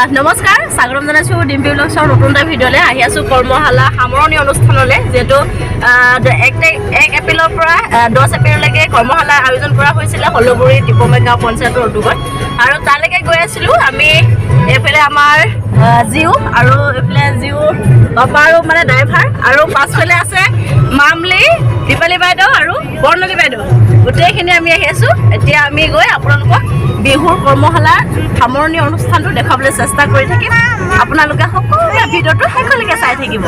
নমস্কাৰ স্বাগতম জনাইছোঁ ডিম্পি ব্লগছৰ নতুন এটা ভিডিঅ'লৈ আহি আছোঁ কৰ্মশালা সামৰণি অনুষ্ঠানলৈ যিহেতু 1 এপ্ৰিলৰ পৰা 10 এপ্ৰিললৈকে কৰ্মশালা আয়োজন কৰা হৈছিলে হলগুৰি টিপমে গাঁও পঞ্চায়তৰ উদ্যোগত আৰু তালৈকে গৈ আছিলোঁ আমি এইফালে আমাৰ জিও আৰু এইফালে জিও পাপাৰো মানে ড্ৰাইভাৰ আৰু পাছফালে আছে মামলি দীপালী বাইদেউ আৰু বৰ্ণালী বাইদেউ গোটেইখিনি আমি আহি আছোঁ এতিয়া আমি গৈ আপোনালোকক বিহুৰ কৰ্মশালাৰ সামৰণি অনুষ্ঠানটো দেখাবলৈ চেষ্টা কৰি থাকিম আপোনালোকে সকলোৱে ভিডিঅ'টো শেষলৈকে চাই থাকিব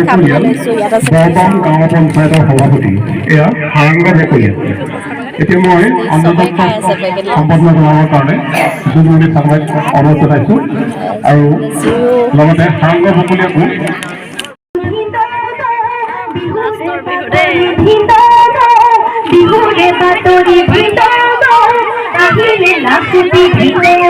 খাবলৈ লৈছোঁ। ইয়াত আছে বৰগাঁও গাঁও পঞ্চায়তৰ সভাপতি এয়া সাৰংগ বকলীয়া। এতিয়া মই অন্তৰ্ভুক্ত সম্পন্ন জনাবৰ কাৰণে যোনমণি চাকৰিত অনুৰোধ জনাইছোঁ আৰু লগতে সাৰংগ বকলীয়াকো বিহুৰে বাতৰি ভিতৰ আহিলে নাচি ভিতৰ